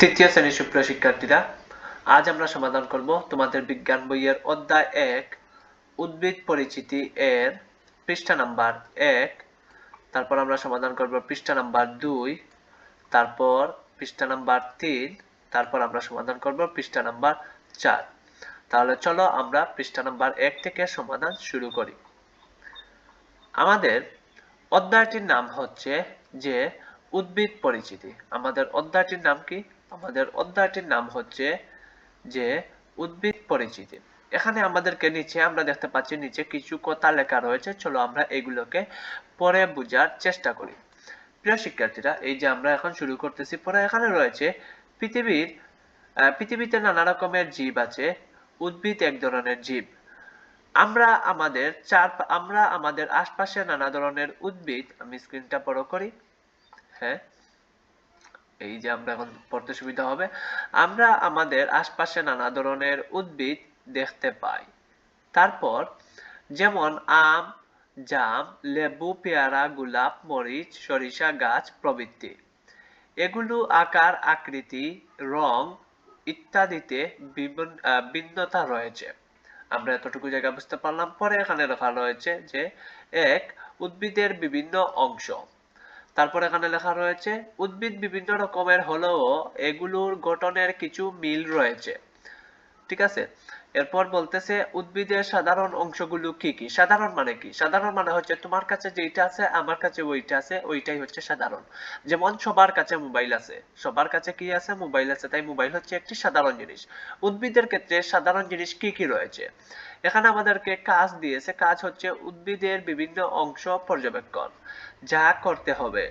তৃতীয় শ্রেণীর সুপ্রিয় শিক্ষার্থীরা, আজ আমরা সমাধান করব তোমাদের বিজ্ঞান বইয়ের অধ্যায় 1 উদ্ভিদ পরিচিতি এর পৃষ্ঠা নাম্বার 1। তারপর আমরা সমাধান করব পৃষ্ঠা নাম্বার 2, তারপর পৃষ্ঠা নাম্বার 3, তারপর আমরা সমাধান করব পৃষ্ঠা নাম্বার 4। তাহলে চলো আমরা পৃষ্ঠা নাম্বার 1 থেকে সমাধান শুরু করি। আমাদের অধ্যায়টির নাম হচ্ছে যে উদ্ভিদ পরিচিতি। আমাদের অধ্যায়টির নাম কি? আমাদের অধ্যায়টির নাম হচ্ছে যে উদ্ভিদ পরিচিতি। এখানে আমাদেরকে নিচে আমরা দেখতে পাচ্ছি নিচে কিছু কথা লেখা রয়েছে। চলো আমরা এগুলোকে পরে বোঝার চেষ্টা করি। প্রিয় শিক্ষার্থীরা, এই যে আমরা এখন শুরু করতেছি পরে এখানে রয়েছে পৃথিবীতে নানা রকমের জীব আছে। উদ্ভিদ এক ধরনের জীব। আমরা আমাদের আশপাশে নানা ধরনের উদ্ভিদ, আমি স্ক্রিনটা বড় করি, হ্যাঁ, এই যে আমরা এখন পড়তে সুবিধা হবে। আমরা আমাদের আশপাশে নানা ধরনের উদ্ভিদ দেখতে পাই। তারপর যেমন আম, জাম, লেবু, পেয়ারা, গোলাপ, মরিচ, সরিষা গাছ প্রভৃতি। এগুলো আকার, আকৃতি, রং ইত্যাদিতে ভিন্নতা রয়েছে। আমরা এতটুকু জায়গা বুঝতে পারলাম। পরে এখানে লেখা রয়েছে যে এক উদ্ভিদের বিভিন্ন অংশ। তারপর এখানে লেখা রয়েছে উদ্ভিদ বিভিন্ন রকমের হলেও এগুলোর গঠনের কিছু মিল রয়েছে। ঠিক আছে, এরপর বলতেছে উদ্ভিদের সাধারণ অংশগুলো কি কি। সাধারণ মানে কি? সাধারণ মানে হচ্ছে তোমার কাছে যেটা আছে আমার কাছে ওইটা আছে, ওইটাই হচ্ছে সাধারণ। যেমন সবার কাছে মোবাইল আছে, সবার কাছে কি আছে? মোবাইল আছে, তাই মোবাইল হচ্ছে একটি সাধারণ জিনিস। উদ্ভিদের ক্ষেত্রে সাধারণ জিনিস কি কি রয়েছে? এখানে আমাদেরকে কাজ দিয়েছে। কাজ হচ্ছে উদ্ভিদের বিভিন্ন অংশ পর্যবেক্ষণ, যা করতে হবে।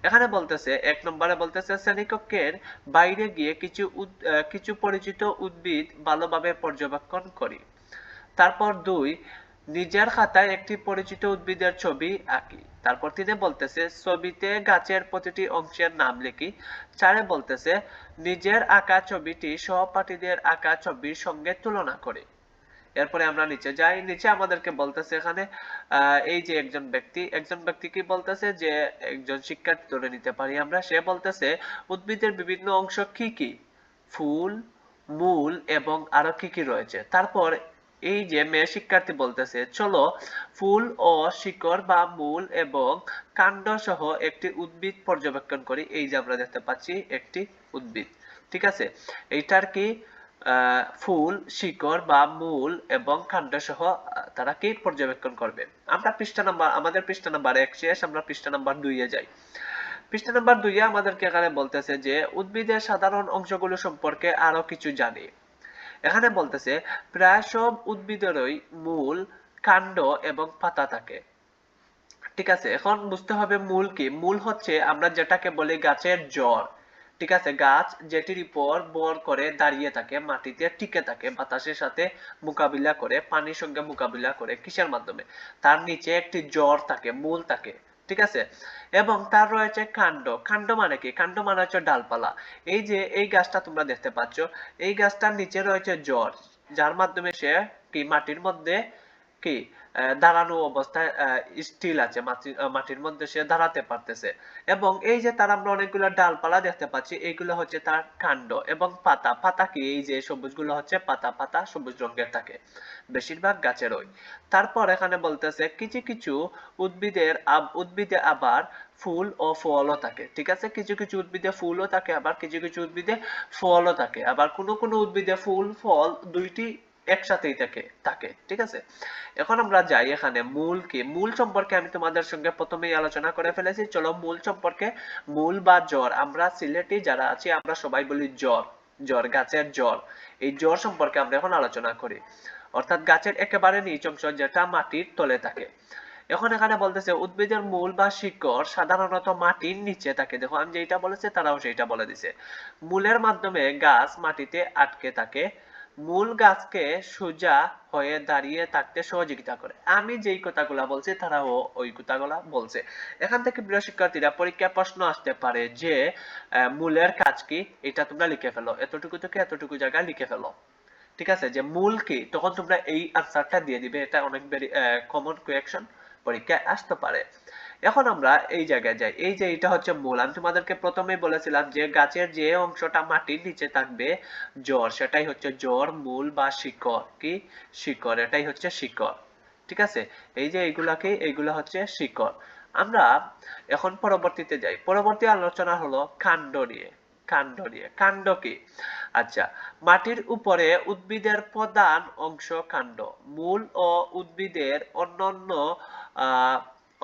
এখানে বলতেছে এক নম্বরে বলতেছে শ্রেণীকক্ষের বাইরে গিয়ে কিছু পরিচিত উদ্ভিদ ভালোভাবে পর্যবেক্ষণ করি। তারপর 2, নিজের খাতায় একটি পরিচিত উদ্ভিদের ছবি আঁকি। তারপর 3 বলতেছে ছবিতে গাছের প্রতিটি অংশের নাম লিখি। 4 বলতেছে নিজের আঁকা ছবিটি সহপাঠীদের আঁকা ছবির সঙ্গে তুলনা করি। এরপরে আমরা নিচে যাই। নিচে আমাদেরকে বলতেছে এখানে এই যে একজন ব্যক্তি কি বলতেছে যে একজন শিক্ষার্থী ধরে নিতে পারি আমরা। সে বলতেছে উদ্ভিদের বিভিন্ন অংশ কি কি? ফুল, মূল এবং আরো কি কি রয়েছে। তারপর এই যে মেয়ে শিক্ষার্থী বলতেছে চলো ফুল ও শিকড় বা মূল এবং কাণ্ড সহ একটি উদ্ভিদ পর্যবেক্ষণ করি। এই যে আমরা দেখতে পাচ্ছি একটি উদ্ভিদ। ঠিক আছে, এইটার কি ফুল, শিকড় বা মূল এবং কাণ্ড সহ তারা কি পর্যবেক্ষণ করবে। আমাদের পৃষ্ঠা নাম্বার 1 শেষ, আমরা পৃষ্ঠা নাম্বার 2 এ যাই। পৃষ্ঠা নাম্বার 2 এ আমাদেরকে এখানে বলতেছে যে উদ্ভিদের সাধারণ অংশগুলো সম্পর্কে আরো কিছু জানি। এখানে বলতেছে প্রায় সব উদ্ভিদেরই মূল, কাণ্ড এবং পাতা থাকে। ঠিক আছে, এখন বুঝতে হবে মূল কি। মূল হচ্ছে আমরা যেটাকে বলি গাছের জড়। ঠিক আছে, গাছ যেটির উপর ভর করে দাঁড়িয়ে থাকে, মাটিতে টিকে থাকে, বাতাসের সাথে মোকাবিলা করে, পানির সঙ্গে মোকাবিলা করে, কিসের মাধ্যমে? তার নিচে একটি জড় থাকে, মূল থাকে। ঠিক আছে, এবং তার রয়েছে কাণ্ড। কাণ্ড মানে কি? কাণ্ড মানে হচ্ছে ডালপালা। এই যে এই গাছটা তোমরা দেখতে পাচ্ছ, এই গাছটার নিচে রয়েছে জড়, যার মাধ্যমে সে কি মাটির মধ্যে কি দাঁড়ানো অবস্থায় স্টিল আছে, মাটির মধ্যে সে দাঁড়াতে পারতেছে। এবং এই যে তার আমরা অনেকগুলো ডালপালা দেখতে পাচ্ছি, এইগুলো হচ্ছে তার কাণ্ড। এবং পাতা, পাতা কি? এই যে সবুজগুলো হচ্ছে পাতা, পাতা সবুজ রঙের থাকে বেশিরভাগ গাছেরই। তারপর এখানে বলতেছে কিছু কিছু উদ্ভিদে আবার ফুল ও ফলও থাকে। ঠিক আছে, কিছু কিছু উদ্ভিদে ফুলও থাকে, আবার কিছু কিছু উদ্ভিদে ফলও থাকে, আবার কোনো উদ্ভিদে ফুল ফল দুইটি একসাথেই থাকে। ঠিক আছে, এখন আমরা যাই এখানে মূল কি। মূল সম্পর্কে আমি তোমাদের সঙ্গে প্রথমেই আলোচনা করে ফেলেছি। চলো মূল সম্পর্কে, মূল বা জড়, আমরা সিলেটি যারা আছি আমরা সবাই বলি জড়। জড়, গাছের জড়। এই জড় সম্পর্কে আমরা এখন আলোচনা করি, অর্থাৎ গাছের একেবারে নিচ অংশ যেটা মাটির তলে থাকে। এখন এখানে বলতেছে উদ্ভিদের মূল বা শিকড় সাধারণত মাটির নিচে থাকে। দেখো আমি যেটা বলেছি তারাও সেইটা বলে দিছে। মূলের মাধ্যমে গাছ মাটিতে আটকে থাকে। মূল গাছকে সোজা হয়ে দাঁড়িয়ে থাকতে সহযোগিতা করে। আমি যেই কথাগুলা বলছি তারাও ওই কথাগুলা বলছে। এখান থেকে প্রিয় শিক্ষার্থীরা পরীক্ষায় প্রশ্ন আসতে পারে যে মূলের কাজ কি, এটা তোমরা লিখে ফেলো। এতটুকু থেকে এতটুকু জায়গায় লিখে ফেলো। ঠিক আছে, যে মূল কি, তখন তোমরা এই আনসারটা দিয়ে দিবে। এটা অনেক ভেরি কমন কোয়েকশন, পরীক্ষায় আসতে পারে। এখন আমরা এই জায়গায় যাই। এই যে এটা হচ্ছে মূল। আমি তোমাদেরকে প্রথমেই বলেছিলাম যে গাছের যে অংশটা মাটির নিচে থাকবে জড়, সেটাই হচ্ছে জড়, মূল বা শিকড়। কি? শিকড়। এটাই হচ্ছে শিকড়। ঠিক আছে? এই যে এইগুলা হচ্ছে শিকড়। আমরা এখন পরবর্তীতে যাই। পরবর্তী আলোচনা হলো কাণ্ড নিয়ে। কাণ্ড কি? আচ্ছা, মাটির উপরে উদ্ভিদের প্রধান অংশ কাণ্ড। মূল ও উদ্ভিদের অন্যান্য আহ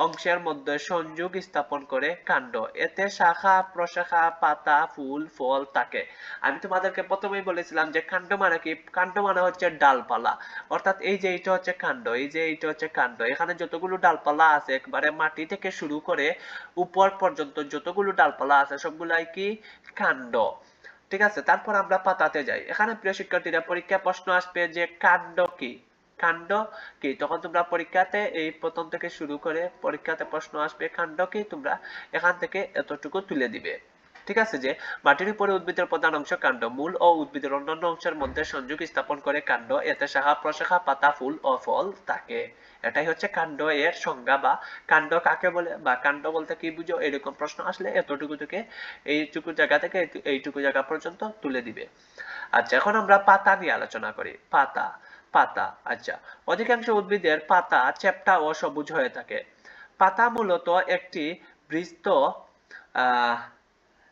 অংশের মধ্যে সংযোগ স্থাপন করে কাণ্ড। এতে শাখা প্রশাখা, পাতা, ফুল, ফল থাকে। আমি তোমাদেরকে প্রথমেই বলেছিলাম যে কাণ্ড মানে কি? কাণ্ড মানে হচ্ছে ডালপালা। অর্থাৎ এই যে এটা হচ্ছে কাণ্ড, এই যে এটা হচ্ছে কাণ্ড। এখানে যতগুলো ডালপালা আছে একবারে মাটি থেকে শুরু করে উপর পর্যন্ত যতগুলো ডালপালা আছে সবগুলাই কি? কাণ্ড। ঠিক আছে, তারপর আমরা পাতাতে যাই। এখানে প্রিয় শিক্ষার্থীরা পরীক্ষা প্রশ্ন আসবে যে কাণ্ড কি? কাণ্ড কি? তখন তোমরা পরীক্ষাতে এই প্রথম থেকে শুরু করে পরীক্ষাতে প্রশ্ন আসবে কাণ্ড কি, তোমরা এখান থেকে এতটুকু তুলে দিবে। ঠিক আছে, যে মাটির উপরে উদ্ভিদের প্রধান অংশ কাণ্ড, মূল ও উদ্ভিদের অন্যান্য অংশের মধ্যে সংযোগ স্থাপন করে কাণ্ড, এতে শাখা প্রশাখা, পাতা, ফুল ও ফল থাকে। এটাই হচ্ছে কাণ্ড এর সংজ্ঞা, বা কাণ্ড কাকে বলে, বা কাণ্ড বলতে কি বুঝো, এরকম প্রশ্ন আসলে এতটুকু থেকে এইটুকু জায়গা থেকে এইটুকু জায়গা পর্যন্ত তুলে দিবে। আচ্ছা, এখন আমরা পাতা নিয়ে আলোচনা করি। পাতা। আচ্ছা, অধিকাংশ উদ্ভিদের পাতা চ্যাপ্টা ও সবুজ হয়ে থাকে। পাতা মূলত একটি বৃস্ত আহ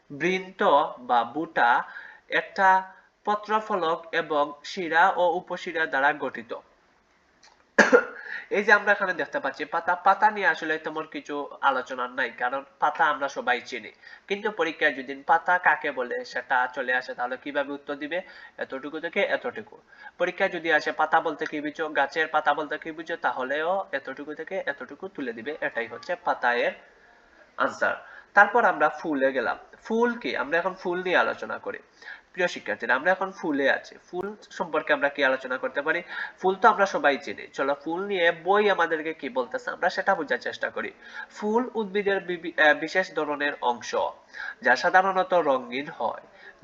বৃন্ত বা বুটা, একটা পত্রফলক এবং শিরা ও উপশিরা দ্বারা গঠিত। এই যে আমরা এখানে দেখতে পাচ্ছি পাতা নিয়ে আসলে তেমন কিছু আলোচনা নাই, কারণ পাতা আমরা সবাই চিনি। কিন্তু পরীক্ষায় যদি পাতা কাকে বলে সেটা চলে আসে, তাহলে কিভাবে উত্তর দিবে? এতটুকু থেকে এতটুকু। পরীক্ষায় যদি আসে পাতা বলতে কি বুঝো, গাছের পাতা বলতে কি বুঝো, তাহলেও এতটুকু থেকে এতটুকু তুলে দিবে। এটাই হচ্ছে পাতা এর আনসার। তারপর আমরা ফুলে গেলাম। ফুল কি? আমরা এখন ফুল নিয়ে আলোচনা করি। প্রিয় শিক্ষার্থীরা, আমরা এখন ফুলে আছি। ফুল সম্পর্কে আমরা কি আলোচনা করতে পারি? ফুল তো আমরা সবাই চিনি। চলো ফুল নিয়ে বই আমাদেরকে কি বলতেছে আমরা সেটা বোঝার চেষ্টা করি। ফুল উদ্ভিদের বিশেষ ধরনের অংশ, যা সাধারণত রঙিন হয়।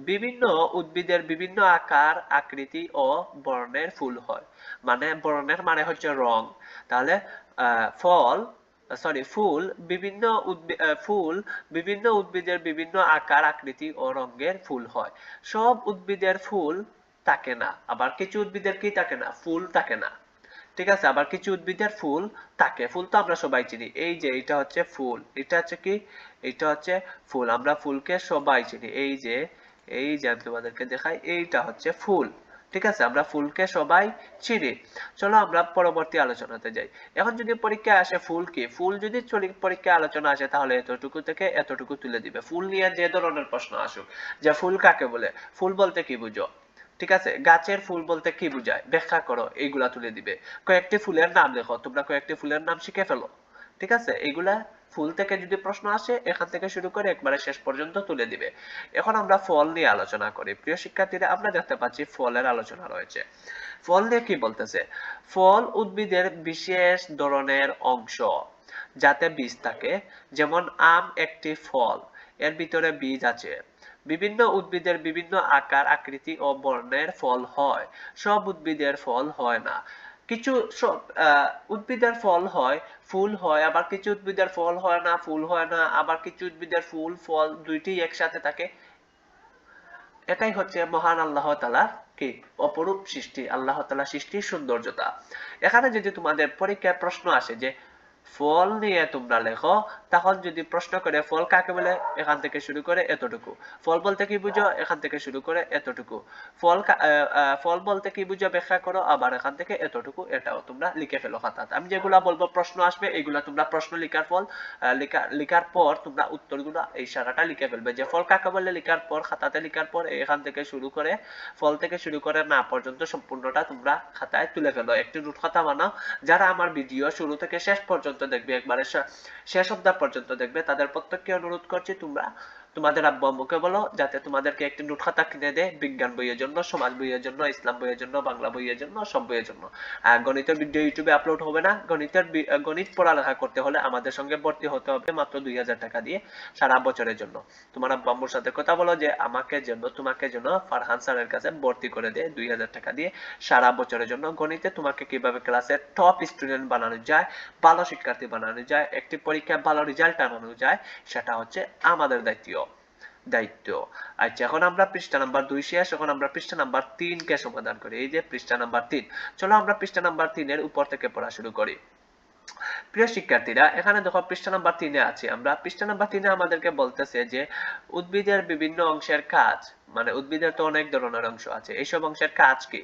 বিভিন্ন উদ্ভিদের বিভিন্ন আকার, আকৃতি ও বর্ণের ফুল হয়। মানে বর্ণের মানে হচ্ছে রং। তাহলে ফল ফুল বিভিন্ন উদ্ভিদের বিভিন্ন আকার, আকৃতি ও রঙের ফুল হয়। সব উদ্ভিদের ফুল থাকে না, আবার কিছু উদ্ভিদের কি থাকে না? ফুল থাকে না। ঠিক আছে, আবার কিছু উদ্ভিদের ফুল থাকে। ফুল তো আমরা সবাই চিনি। এই যে এটা হচ্ছে ফুল, এটা হচ্ছে কি? এটা হচ্ছে ফুল। আমরা ফুলকে সবাই চিনি। এই যে আমি তোমাদেরকে দেখাই, এইটা হচ্ছে ফুল। ঠিক আছে, আমরা ফুলকে সবাই চিনি। চলো আমরা পরবর্তী আলোচনাতে যাই। এখন যদি পরীক্ষায় আসে ফুল কি? ফুল যদি পরীক্ষায় আলোচনা আসে তাহলে এতটুকু থেকে এতটুকু তুলে দিবে। ফুল নিয়ে যে ধরনের প্রশ্ন আসুক, যে ফুল কাকে বলে, ফুল বলতে কি বুঝো, ঠিক আছে, গাছের ফুল বলতে কি বুঝায়, ব্যাখ্যা করো, এইগুলা তুলে দিবে। কয়েকটি ফুলের নাম লেখো, তোমরা কয়েকটি ফুলের নাম শিখে ফেলো। ঠিক আছে, এইগুলা ফুল থেকে যদি প্রশ্ন আসে এখান থেকে শুরু করে একবারে শেষ পর্যন্ত তুলে দিবে। এখন আমরা ফল নিয়ে আলোচনা করি। প্রিয় শিক্ষার্থীরা, আমরা দেখতে পাচ্ছি ফলের আলোচনা রয়েছে। ফল নিয়ে কি বলতেছে? ফল উদ্ভিদের বিশেষ ধরনের অংশ যাতে বীজ থাকে। যেমন আম একটি ফল, এর ভিতরে বীজ আছে। বিভিন্ন উদ্ভিদের বিভিন্ন আকার, আকৃতি ও বর্ণের ফল হয়। সব উদ্ভিদের ফল হয় না। কিছু উদ্ভিদের ফল হয়, ফুল হয়, আবার কিছু উদ্ভিদের ফল হয় না, ফুল হয় না, আবার কিছু উদ্ভিদের ফুল ফল দুইটি একসাথে থাকে। এটাই হচ্ছে মহান আল্লাহ তাআলার কি? অপরূপ সৃষ্টি, আল্লাহ তাআলার সৃষ্টির সৌন্দর্যতা। এখানে যদি তোমাদের পরীক্ষায় প্রশ্ন আসে যে ফল নিয়ে তোমরা লেখো, তখন যদি প্রশ্ন করে ফল কাকে বলে, এখান থেকে শুরু করে এতটুকু। ফল বলতে কি বুঝো, এখান থেকে শুরু করে এতটুকু। ফল বলতে কি বুঝো, ব্যাখ্যা করো, আবার এখান থেকে এতটুকু। এটাও তোমরা লিখে ফেলো খাতাতে। আমি যেগুলা বলবো প্রশ্ন আসবে, এগুলা তোমরা প্রশ্ন লিখার পর তোমরা উত্তরগুলো এই সারাটা লিখে ফেলবে। যে ফল কাকে বলে লিখার পর, খাতাতে লিখার পর এখান থেকে শুরু করে ফল থেকে শুরু করে না পর্যন্ত সম্পূর্ণটা তোমরা খাতায় তুলে ফেলো। একটি নোট খাতা বানাও। যারা আমার ভিডিও শুরু থেকে শেষ পর্যন্ত দেখবে, একবারে শেষ অবধি পর্যন্ত দেখবে, তাদের প্রত্যেককে অনুরোধ করছি তোমরা তোমাদের আব্বু আম্মুকে বলো যাতে তোমাদেরকে একটি নোট খাতা কিনে দেয়, বিজ্ঞান বইয়ের জন্য, সমাজ বইয়ের জন্য, ইসলাম বইয়ের জন্য, বাংলা বইয়ের জন্য, সব বইয়ের জন্য। আর গণিতের ভিডিও ইউটিউবে আপলোড হবে না। গণিত পড়ালেখা করতে হলে আমাদের সঙ্গে ভর্তি হতে হবে মাত্র 2000 টাকা দিয়ে সারা বছরের জন্য। তোমার আব্বু আম্মুর সাথে কথা বলো যে তোমাকে যেন ফারহান স্যারের কাছে ভর্তি করে দেয় 2000 টাকা দিয়ে সারা বছরের জন্য। গণিতে তোমাকে কিভাবে ক্লাসের টপ স্টুডেন্ট বানানো যায়, ভালো শিক্ষার্থী বানানো যায়, একটি পরীক্ষায় ভালো রেজাল্ট আনানো যায়, সেটা হচ্ছে আমাদের দায়িত্ব। আচ্ছা, এখন আমরা পৃষ্ঠা নাম্বার 2 শেষ, এখন আমরা পৃষ্ঠা নাম্বার 3 কে সমাধান করি। এই যে পৃষ্ঠা নাম্বার 3, চলো আমরা পৃষ্ঠা নাম্বার 3 এর উপর থেকে পড়া শুরু করি। প্রিয় শিক্ষার্থীরা, এখানে দেখো পৃষ্ঠা নাম্বার 3 এ আছি আমরা। পৃষ্ঠা নাম্বার 3 এ আমাদেরকে বলতেছে যে উদ্ভিদের বিভিন্ন অংশের কাজ, মানে উদ্ভিদের তো অনেক ধরনের অংশ আছে, এইসব অংশের কাজ কি।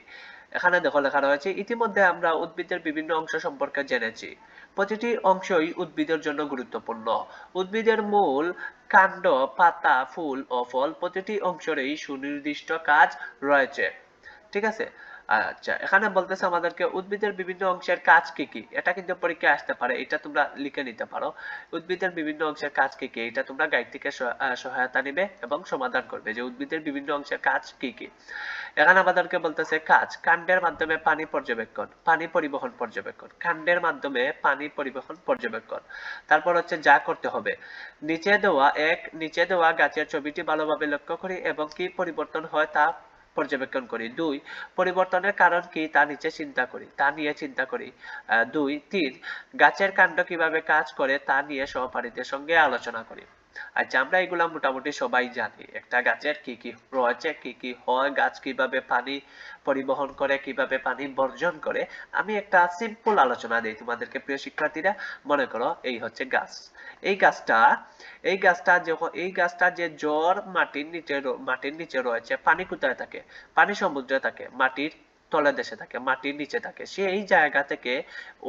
এখানে দেখো লেখা রয়েছে, ইতিমধ্যে আমরা উদ্ভিদের বিভিন্ন অংশ সম্পর্কে জেনেছি। প্রতিটি অংশই উদ্ভিদের জন্য গুরুত্বপূর্ণ। উদ্ভিদের মূল, কাণ্ড, পাতা, ফুল ও ফল প্রতিটি অংশেরই সুনির্দিষ্ট কাজ রয়েছে। ঠিক আছে। আচ্ছা, এখানে বলতেছে আমাদেরকে উদ্ভিদের বিভিন্ন অংশের কাজ কি কি। এটা কিন্তু পরীক্ষায় আসতে পারে, এটা তোমরা লিখে নিতে পারো। উদ্ভিদের বিভিন্ন অংশের কাজ কি কি, এটা তোমরা গাইড থেকে সহায়তা নিবে এবং সমাধান করবে যে উদ্ভিদের বিভিন্ন অংশের কাজ কি কি। এখানে আমাদেরকে বলতেছে কাজ, কাণ্ডের মাধ্যমে পানি পর্যবেক্ষণ, পানি পরিবহন পর্যবেক্ষণ, কাণ্ডের মাধ্যমে পানি পরিবহন পর্যবেক্ষণ। তারপর হচ্ছে যা করতে হবে, নিচে দেওয়া গাছের ছবিটি ভালোভাবে লক্ষ্য করি এবং কি পরিবর্তন হয় তা পর্যবেক্ষণ করি। 2, পরিবর্তনের কারণ কি তা নিয়ে চিন্তা করি। 2, 3, গাছের কাণ্ড কিভাবে কাজ করে তা নিয়ে সহপাঠীদের সঙ্গে আলোচনা করি। আচ্ছা, আমরা এগুলা মোটামুটি সবাই জানি, একটা গাছের কি কি রয়েছে, কি কি হয়, গাছ কিভাবে পানি পরিবহন করে, কিভাবে পানি বর্জন করে। আমি একটা সিম্পল আলোচনা দিই তোমাদেরকে প্রিয় শিক্ষার্থীরা। মনে করো এই হচ্ছে গাছ। এই গাছটা যে জড় মাটির নিচে রয়েছে। পানি কোথায় থাকে? পানি সমুদ্রে থাকে, মাটির তলদেশে থাকে, মাটির নিচে থাকে। সেই জায়গা থেকে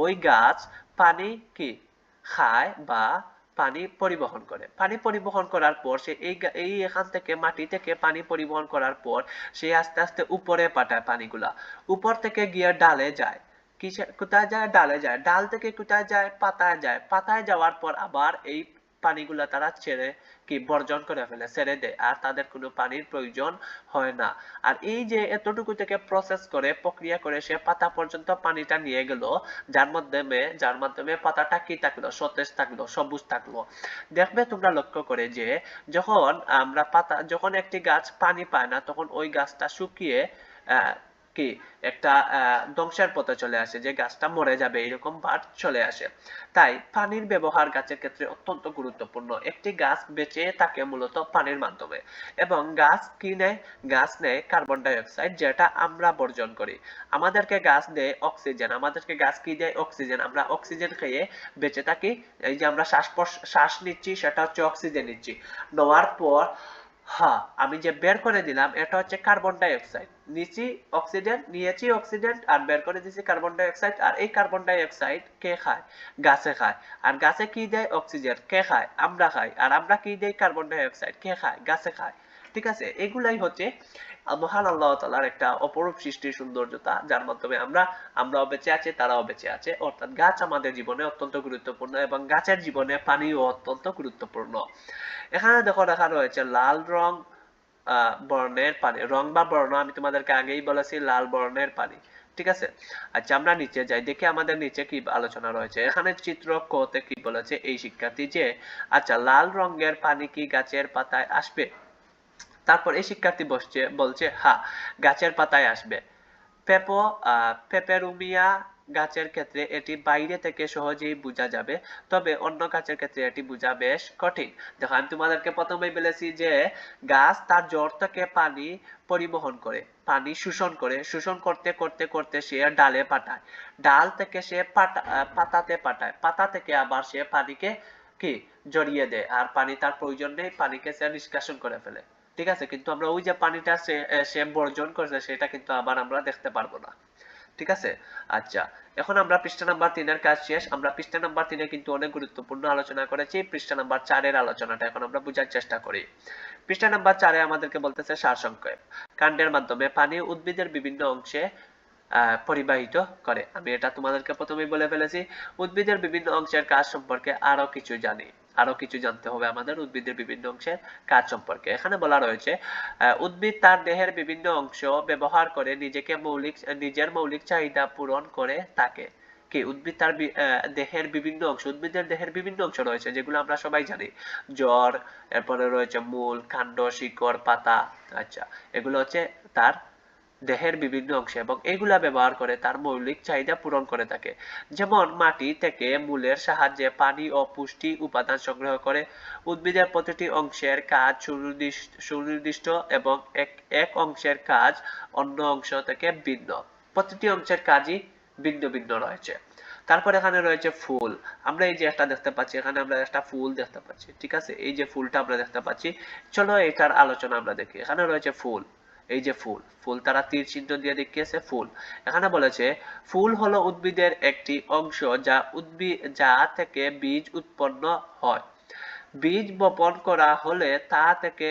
ওই গাছ পানি কি খায় বা পানি পরিবহন করে। পানি পরিবহন করার পর সে এখান থেকে মাটি থেকে পানি পরিবহন করার পর সে আস্তে আস্তে উপরে পাঠায় পানিগুলা। উপর থেকে গিয়ে ডালে যায়। কোথায় যায়? ডালে যায়। ডাল থেকে কোথায় যায়? পাতায় যায়। পাতায় যাওয়ার পর আবার এই পানিগুলা তারা বর্জন করে ফেলে, ছেড়ে দেয়, আর তাদের কোনো পানির প্রয়োজন হয় না। আর এই যে এতটুকু থেকে প্রসেস করে, প্রক্রিয়া করে সে পাতা পর্যন্ত পানিটা নিয়ে গেল, যার মাধ্যমে পাতাটা কি থাকলো? সতেজ থাকলো, সবুজ থাকলো। দেখবে তোমরা লক্ষ্য করে যে যখন একটি গাছ পানি পায় না, তখন ওই গাছটা শুকিয়ে কি একটা ধ্বংসের পথে চলে আসে, যে গাছটা মরে যাবে এরকম ভাব চলে আসে। তাই পানির ব্যবহার গাছের ক্ষেত্রে অত্যন্ত গুরুত্বপূর্ণ। একটি গাছ বেঁচে থাকে মূলত পানির মাধ্যমে, এবং গাছ নেয় কার্বন ডাই অক্সাইড, যেটা আমরা বর্জন করি। আমাদেরকে গাছ দেয় অক্সিজেন। আমাদেরকে গাছ কি দেয়? অক্সিজেন। আমরা অক্সিজেন খেয়ে বেঁচে থাকি। এই যে আমরা শ্বাস নিচ্ছি, সেটা হচ্ছে অক্সিজেন নিচ্ছি। নেওয়ার পর আমি যে বের করে দিলাম, এটা হচ্ছে কার্বন ডাই অক্সাইড। নিয়েছি অক্সিজেন আর বের করে দিয়েছি কার্বন ডাই অক্সাইড। আর এই কার্বন ডাই অক্সাইড কে খায়? গাছে খায়। আর গাছে কি দেয়? অক্সিজেন। কে খায়? আমরা খাই। আর আমরা কি দেই? Carbon die oxide. কে খায়? গাছে খায়। ঠিক আছে, এগুলাই হচ্ছে মহান আল্লাহ তাআলার একটা অপরূপ সৃষ্টির সৌন্দর্যতা, যার মাধ্যমে আমরাও বেঁচে আছি, তারাও বেঁচে আছে। অর্থাৎ গাছ আমাদের জীবনে অত্যন্ত গুরুত্বপূর্ণ, এবং গাছের জীবনে পানিও অত্যন্ত গুরুত্বপূর্ণ। এখানে দেখো লেখা রয়েছে লাল বর্ণের পানি। রং বা বর্ণ আমি তোমাদেরকে আগেই বলেছি, লাল বর্ণের পানি। ঠিক আছে। আচ্ছা, আমরা নিচে যাই, দেখি আমাদের নিচে কি আলোচনা রয়েছে। এখানে চিত্র ক তে কি বলেছে এই শিক্ষার্থী যে, আচ্ছা, লাল রঙের পানি কি গাছের পাতায় আসবে? তারপর এই শিক্ষার্থী বলছে হ্যাঁ, গাছের পাতায় আসবে। পেপেরুমিয়া গাছের ক্ষেত্রে এটি বাইরে থেকে সহজেই বোঝা যাবে, তবে অন্য গাছের ক্ষেত্রে এটি বোঝা বেশ কঠিন। দেখো, আমি তোমাদেরকে প্রথমেই বলেছি যে গাছ তার জড় থেকে পানি পরিবহন করে, পানি শোষণ করতে করতে করতে সে ডালে পাঠায়। ডাল থেকে সে পাতাতে পাঠায়। পাতা থেকে আবার সে পানিকে কি জড়িয়ে দেয়, আর পানি তার প্রয়োজন নেই, পানিকে সে নিষ্কাশন করে ফেলে। ঠিক আছে, কিন্তু আমরা ওই যে পানিটা সে বর্জন করেছে, সেটা কিন্তু আবার আমরা দেখতে পারবো না। ঠিক আছে। আচ্ছা, এখন আমরা পৃষ্ঠা নাম্বার 3 এর কাজ শেষ। আমরা পৃষ্ঠা নাম্বার 3 এ কিন্তু অনেক গুরুত্বপূর্ণ আলোচনা করেছি। পৃষ্ঠা নাম্বার 4 এর আলোচনাটা এখন আমরা বোঝার চেষ্টা করি। পৃষ্ঠা নাম্বার 4 এ আমাদেরকে বলতেছে সারসংক্ষেপ। কাণ্ডের মাধ্যমে পানি উদ্ভিদের বিভিন্ন অংশে পরিবাহিত করে। আমি এটা তোমাদেরকে প্রথমেই বলে ফেলেছি। উদ্ভিদের বিভিন্ন অংশের কাজ সম্পর্কে আরো কিছু জানি। আরো কিছু জানতে হবে আমাদের উদ্ভিদের বিভিন্ন অংশের কাজ সম্পর্কে। এখানে বলা রয়েছে উদ্ভিদ তার দেহের বিভিন্ন অংশ ব্যবহার করে নিজের মৌলিক চাহিদা পূরণ করে থাকে। কি উদ্ভিদ তার দেহের বিভিন্ন অংশ, উদ্ভিদের দেহের বিভিন্ন অংশ রয়েছে যেগুলো আমরা সবাই জানি, জড়, এরপরে রয়েছে মূল, কাণ্ড, শিকড়, পাতা। আচ্ছা, এগুলো হচ্ছে তার দেহের বিভিন্ন অংশ এবং এগুলা ব্যবহার করে তার মৌলিক চাহিদা পূরণ করে থাকে। যেমন মাটি থেকে মূলের সাহায্যে পানি ও পুষ্টি উপাদান সংগ্রহ করে। উদ্ভিদের প্রতিটি অংশের কাজ সুনির্দিষ্ট এবং এক অংশের কাজ অন্য অংশ থেকে ভিন্ন। প্রতিটি অংশের কাজই ভিন্ন ভিন্ন রয়েছে। তারপর এখানে রয়েছে ফুল। আমরা এই যে একটা দেখতে পাচ্ছি, এখানে আমরা একটা ফুল দেখতে পাচ্ছি, ঠিক আছে? এই যে ফুলটা আমরা দেখতে পাচ্ছি, চলো এটার আলোচনা আমরা দেখি। এখানে রয়েছে ফুল, এই যে ফুল, ফুল তারা তীর চিহ্ন দিয়ে দেখিয়েছে ফুল। এখানে বলেছে ফুল হলো উদ্ভিদের একটি অংশ যা থেকে বীজ উৎপন্ন হয়। বীজ বপন করা হলে তা থেকে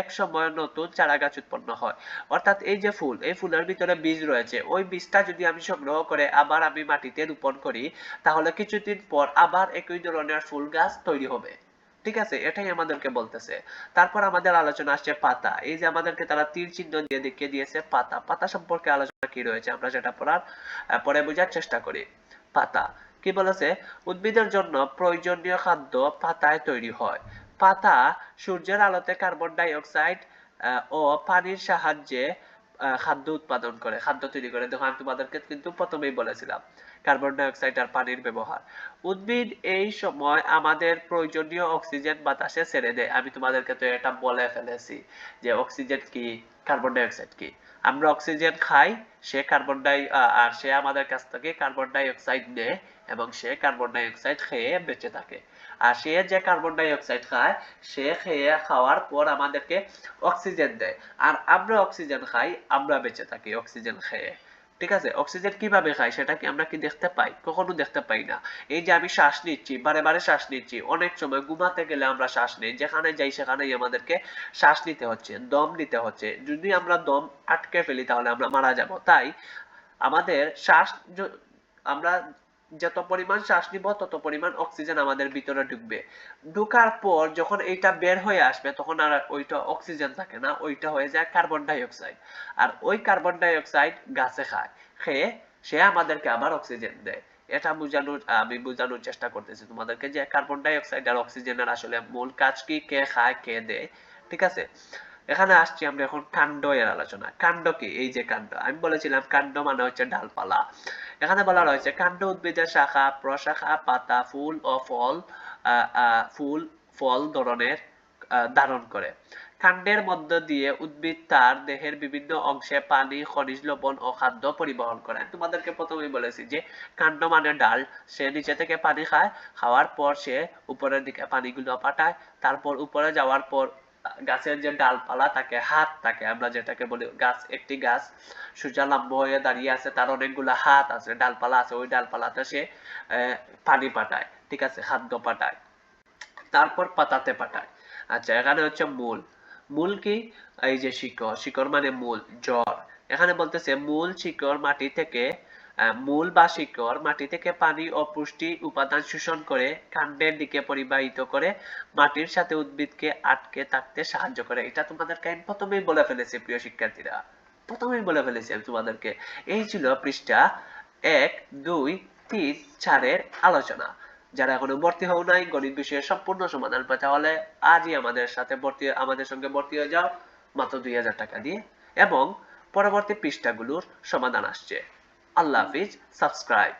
এক সময় নতুন চারাগাছ উৎপন্ন হয়। অর্থাৎ এই যে ফুল, এই ফুলের ভিতরে বীজ রয়েছে, ওই বীজটা যদি আমি সংগ্রহ করে আবার আমি মাটিতে রোপণ করি, তাহলে কিছুদিন পর আবার একই ধরনের ফুল গাছ তৈরি হবে। ঠিক আছে, এটাই আমাদেরকে বলতেছে। তারপর আমাদের আলোচনা আসছে পাতা। এই যে আমাদেরকে তারা তীর চিহ্ন দিয়ে দেখিয়ে দিয়েছে পাতা। পাতা সম্পর্কে আলোচনা কি রয়েছে আমরা সেটা পরে বোঝার চেষ্টা করি। পাতা কি বলেছে? উদ্ভিদের জন্য প্রয়োজনীয় খাদ্য পাতায় তৈরি হয়। পাতা সূর্যের আলোতে কার্বন ডাই অক্সাইড ও পানির সাহায্যে খাদ্য উৎপাদন করে, খাদ্য তৈরি করে। দেখো আমি তোমাদেরকে কিন্তু প্রথমেই বলেছিলাম কার্বন ডাই অক্সাইড আর পানির ব্যবহার। উদ্ভিদ এই সময় আমাদের প্রয়োজনীয় অক্সিজেন বাতাসে ছেড়ে দেয়। আমি তোমাদেরকে তো এটা বলে ফেলেছি যে অক্সিজেন কি, কার্বন ডাই অক্সাইড কি। আমরা অক্সিজেন খাই, সে আমাদের কাছ থেকে কার্বন ডাই অক্সাইড নেয় এবং সে কার্বন ডাই অক্সাইড খেয়ে বেঁচে থাকে। আর সে যে কার্বন ডাই অক্সাইড খায়, সে খাওয়ার পর আমাদেরকে অক্সিজেন দেয়। আর আমরা অক্সিজেন খাই, আমরা বেঁচে থাকি অক্সিজেন খেয়ে। ঠিক আছে, অক্সিজেন কিভাবে খাই সেটা কি আমরা দেখতে পাই? কখনো দেখতে পাই না। এই যে আমি শ্বাস নিচ্ছি, বারে বারে শ্বাস নিচ্ছি, অনেক সময় ঘুমাতে গেলে আমরা শ্বাস নিই, যেখানে যাই সেখানেই আমাদেরকে শ্বাস নিতে হচ্ছে, দম নিতে হচ্ছে। যদি আমরা দম আটকে ফেলি তাহলে আমরা মারা যাব। তাই আমাদের আমরা যত পরিমাণ শ্বাস নিব তত পরিমাণ অক্সিজেন আমাদের ভিতরে ঢুকবে। ঢোকার পর যখন এইটা বের হয়ে আসবে তখন আর ওইটা অক্সিজেন থাকে না, ওইটা হয়ে যায় কার্বন ডাই অক্সাইড। আর ওই কার্বন ডাই অক্সাইড গাছে খায়, খেয়ে সে আমাদেরকে আবার অক্সিজেন দেয়। এটা আমি বোঝানোর চেষ্টা করতেছি তোমাদেরকে যে কার্বন ডাই অক্সাইড আর অক্সিজেনের আসলে মূল কাজ কি, কে খায় কে দেয়। ঠিক আছে, এখানে আসছি আমরা এখন কাণ্ড এর আলোচনা। কাণ্ড কি? এই যে কাণ্ড, আমি বলেছিলাম কাণ্ড মানে হচ্ছে ডালপালা। এখানে বলা রয়েছে কাণ্ড উদ্ভিদের শাখা, প্রশাখা, পাতা, ফুল ও ফল ধরনের ধারণ করে। কাণ্ডের মধ্য দিয়ে উদ্ভিদ তার দেহের বিভিন্ন অংশে পানি, খনিজ লবণ ও খাদ্য পরিবহন করে। তোমাদেরকে প্রথমেই বলেছি যে কাণ্ড মানে ডাল, সে নিচে থেকে পানি খায়, খাওয়ার পর সে উপরের দিকে পানিগুলো পাঠায়, তারপর উপরে যাওয়ার পর গাছের যে ডালপালা থাকে, হাত থাকে, আমরা যেটাকে বলি একটি গাছ সোজা লম্বা হয়ে দাঁড়িয়ে আছে, তার অনেকগুলা হাত আছে, ডালপালা আছে, ওই ডালপালাতে সে পানি পাঠায়, ঠিক আছে, খাদ্য পাঠায়, তারপর পাতাতে পাঠায়। আচ্ছা, এখানে হচ্ছে মূল। মূল কি? এই যে শিকড়, শিকড় মানে মূল, জড়। এখানে বলতেছে মূল বা শিকড় মাটি থেকে পানি ও পুষ্টি উপাদান শোষণ করে কাণ্ডের দিকে পরিবাহিত করে মাটির সাথে উদ্ভিদকে আটকে থাকতে সাহায্য করে। এটা তোমাদেরকে আমি প্রথমেই বলে ফেলেছি প্রিয় শিক্ষার্থীরা, প্রথমেই বলে ফেলেছি আমি তোমাদেরকে। এই ছিল পৃষ্ঠা 1, 2, 3, 4 এর আলোচনা। যারা এখনো ভর্তি হও নাই গণিত বিষয়ের সম্পূর্ণ সমাধান পেতে হলে আজই আমাদের সঙ্গে ভর্তি হয়ে যাও মাত্র 2000 টাকা দিয়ে, এবং পরবর্তী পৃষ্ঠাগুলোর সমাধান আসছে। আল্লাহ হাফিজ, সাবস্ক্রাইব।